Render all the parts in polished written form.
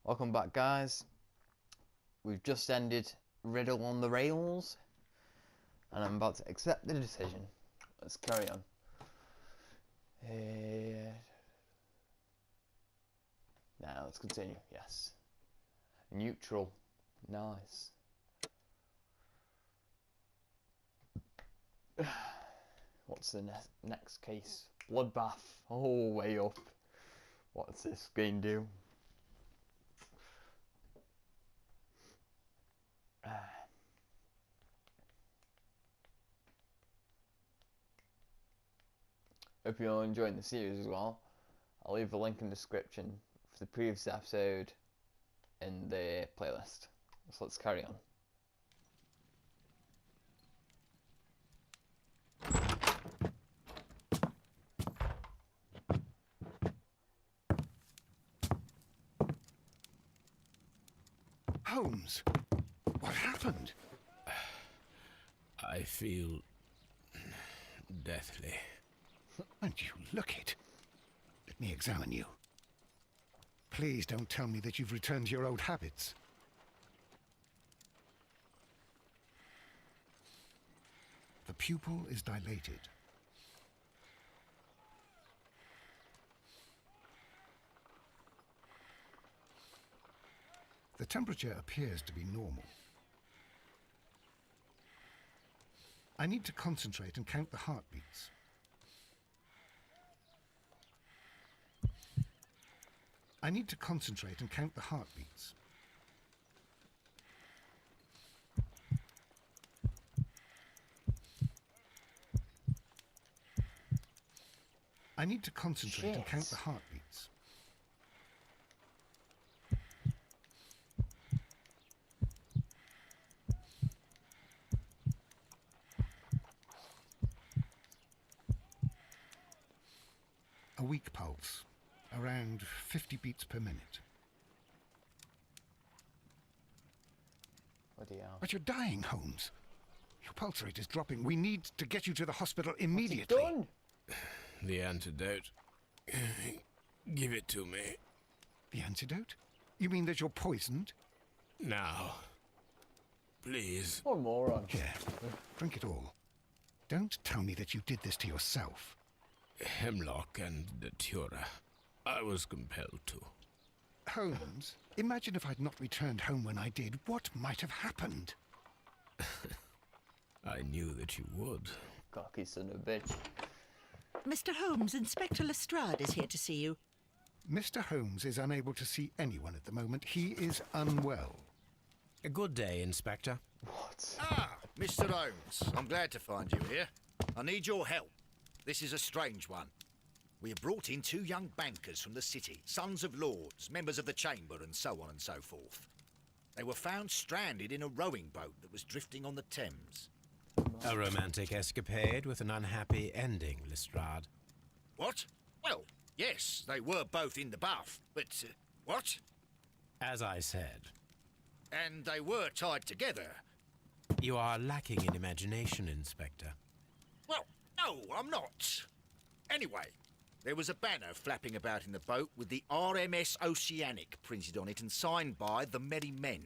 Welcome back, guys. We've just ended Riddle on the Rails, and I'm about to accept the decision. Let's carry on. Now let's continue. Yes. Neutral. Nice. What's the next case? Bloodbath. Oh, way up. What's this screen do? Hope you're all enjoying the series as well. I'll leave a link in the description for the previous episode in the playlist. So let's carry on. Holmes, what happened? I feel deathly. And you look it. Let me examine you. Please don't tell me that you've returned to your old habits. The pupil is dilated. The temperature appears to be normal. I need to concentrate and count the heartbeats. I need to concentrate and count the heartbeats. I need to concentrate and count the heartbeats. A weak pulse, around 50 beats per minute. Bloody hell. But you're dying, Holmes. Your pulse rate is dropping. We need to get you to the hospital immediately. What's he done? The antidote. Give it to me. The antidote? You mean that you're poisoned? Now. Please. What a moron. Here, drink it all. Don't tell me that you did this to yourself. Hemlock and datura. I was compelled to. Holmes, imagine if I'd not returned home when I did. What might have happened? I knew that you would. Cocky son of a bitch. Mr. Holmes, Inspector Lestrade is here to see you. Mr. Holmes is unable to see anyone at the moment. He is unwell. A good day, Inspector. What? Ah, Mr. Holmes, I'm glad to find you here. I need your help. This is a strange one. We have brought in two young bankers from the city, sons of lords, members of the chamber, and so on and so forth. They were found stranded in a rowing boat that was drifting on the Thames. A romantic escapade with an unhappy ending, Lestrade. What? Well, yes, they were both in the bath, but what? As I said, And they were tied together. you are lacking in imagination, Inspector. Well, no, I'm not. Anyway, there was a banner flapping about in the boat with the RMS Oceanic printed on it and signed by the Merry Men.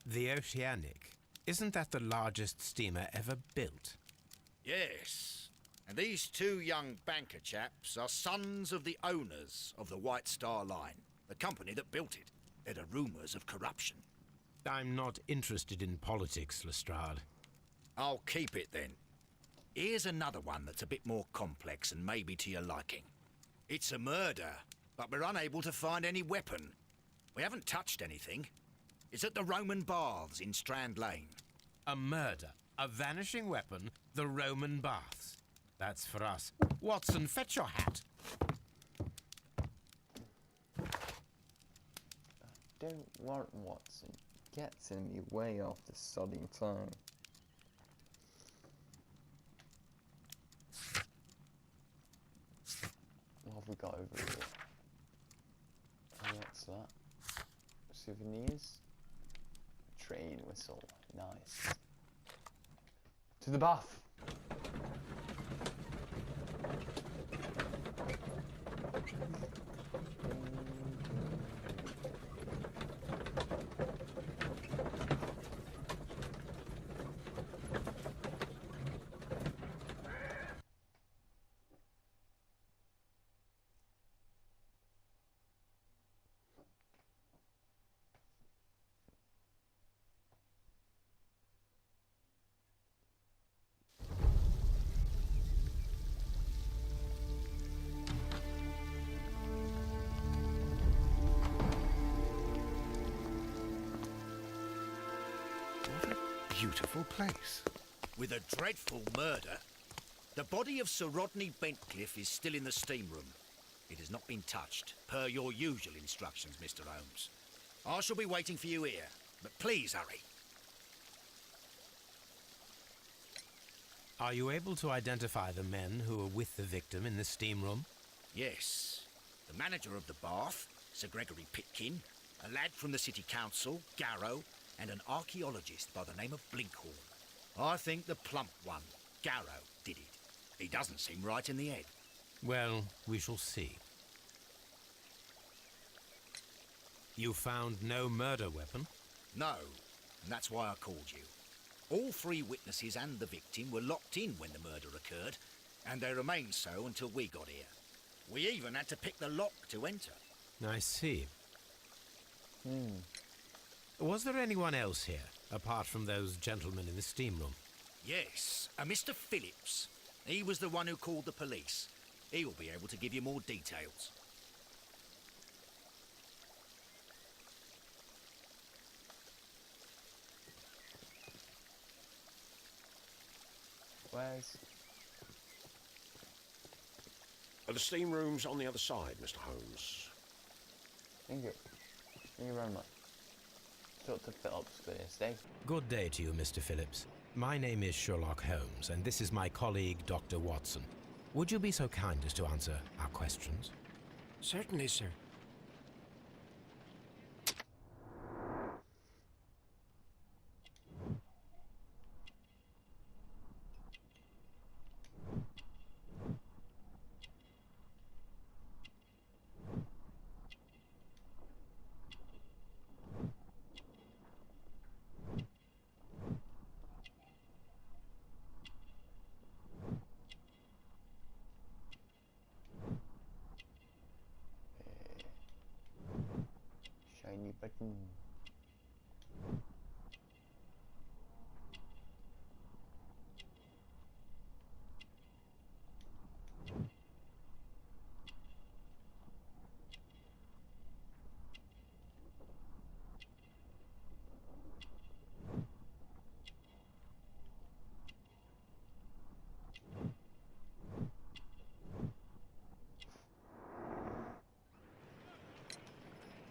The Oceanic. Isn't that the largest steamer ever built? Yes, and these two young banker chaps are sons of the owners of the White Star Line, the company that built it. There are rumours of corruption. I'm not interested in politics, Lestrade. I'll keep it then. Here's another one that's a bit more complex and maybe to your liking. It's a murder, but we're unable to find any weapon. We haven't touched anything. It's at the Roman Baths in Strand Lane. A murder, a vanishing weapon, the Roman baths. That's for us. Watson, fetch your hat. I don't want Watson. Gets in me way off the sodding time. What have we got over here? Oh, what's that? Souvenirs? Train whistle. Nice. To the bath! beautiful place. With a dreadful murder. The body of Sir Rodney Bentcliffe is still in the steam room. It has not been touched, per your usual instructions, Mr. Holmes. I shall be waiting for you here, but please hurry. Are you able to identify the men who were with the victim in the steam room? Yes. The manager of the bath, Sir Gregory Pitkin, a lad from the City Council, Garrow, and an archaeologist by the name of Blinkhorn. I think the plump one, Garrow, did it. He doesn't seem right in the head. Well, we shall see. You found no murder weapon? No, and that's why I called you. All three witnesses and the victim were locked in when the murder occurred, and they remained so until we got here. We even had to pick the lock to enter. I see. Was there anyone else here, apart from those gentlemen in the steam room? Yes, a Mr. Phillips. He was the one who called the police. He will be able to give you more details. Where's... The steam room's on the other side, Mr. Holmes. Thank you. Thank you very much. Dr. Phillips, please stay. Good day to you, Mr. Phillips. My name is Sherlock Holmes, and this is my colleague, Dr. Watson. Would you be so kind as to answer our questions? Certainly, sir. Shiny button.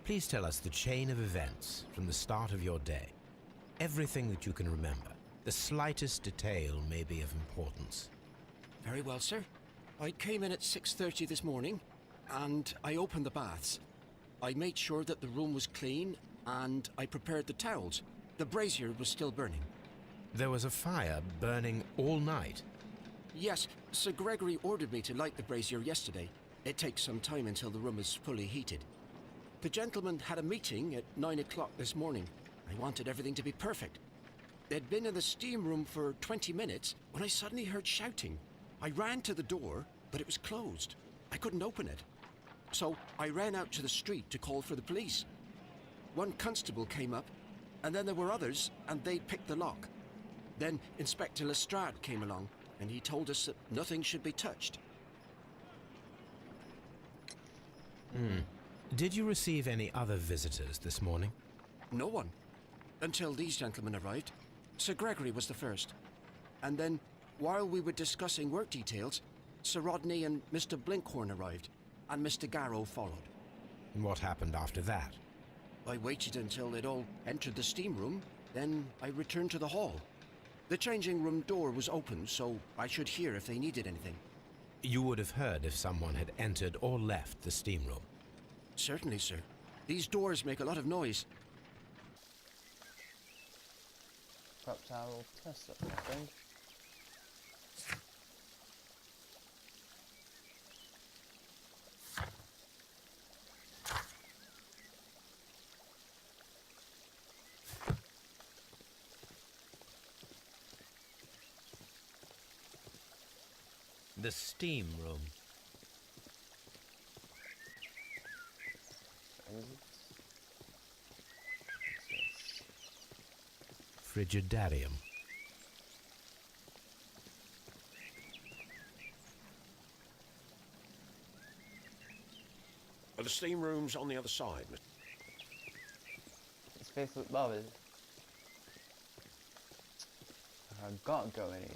Please tell us the chain of events from the start of your day. Everything that you can remember. The slightest detail may be of importance. Very well, sir. I came in at 6:30 this morning, and I opened the baths. I made sure that the room was clean, and I prepared the towels. The brazier was still burning. There was a fire burning all night. Yes, Sir Gregory ordered me to light the brazier yesterday. It takes some time until the room is fully heated. The gentleman had a meeting at 9 o'clock this morning. I wanted everything to be perfect. They'd been in the steam room for 20 minutes when I suddenly heard shouting. I ran to the door, but it was closed. I couldn't open it. So I ran out to the street to call for the police. One constable came up, and then there were others, and they picked the lock. Then Inspector Lestrade came along, and he told us that nothing should be touched. Did you receive any other visitors this morning? No one. Until these gentlemen arrived. Sir Gregory was the first. And then, while we were discussing work details, Sir Rodney and Mr. Blinkhorn arrived, and Mr. Garrow followed. And what happened after that? I waited until they'd all entered the steam room, then I returned to the hall. The changing room door was open, so I should hear if they needed anything. You would have heard if someone had entered or left the steam room. Certainly, sir. These doors make a lot of noise. Perhaps I will test it, I think. The steam room. Frigidarium. The steam room's on the other side, Mr. It's Facebook Barbers. I've got to go in here.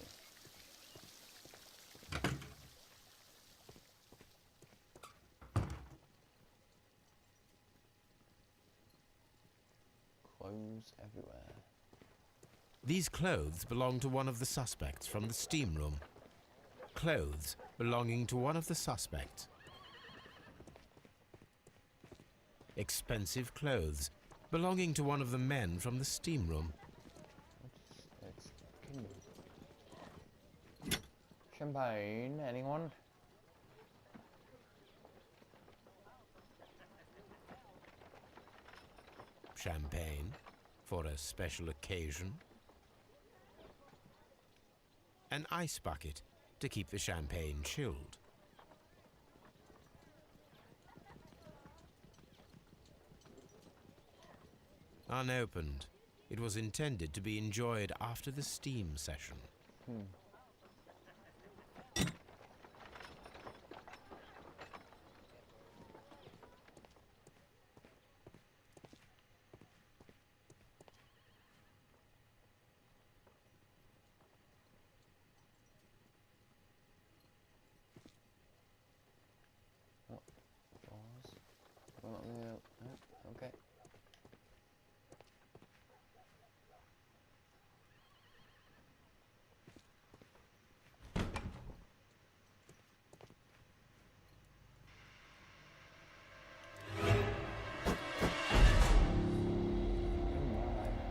Clothes everywhere. These clothes belong to one of the suspects from the steam room. Clothes belonging to one of the suspects. Expensive clothes belonging to one of the men from the steam room. Champagne, anyone? Champagne for a special occasion. An ice bucket to keep the champagne chilled. Unopened, it was intended to be enjoyed after the steam session. Okay.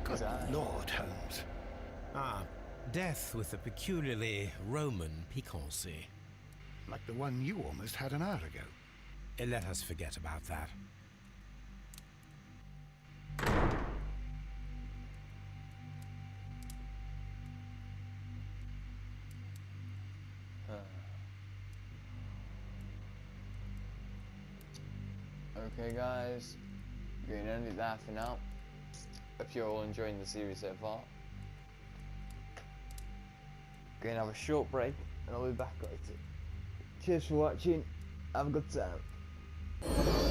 Good Lord, Holmes. Ah, death with a peculiarly Roman piquancy. Like the one you almost had an hour ago. Let us forget about that. Okay guys, we're going to end it there for now. If you're all enjoying the series so far. Going to have a short break and I'll be back later. Cheers for watching, have a good time.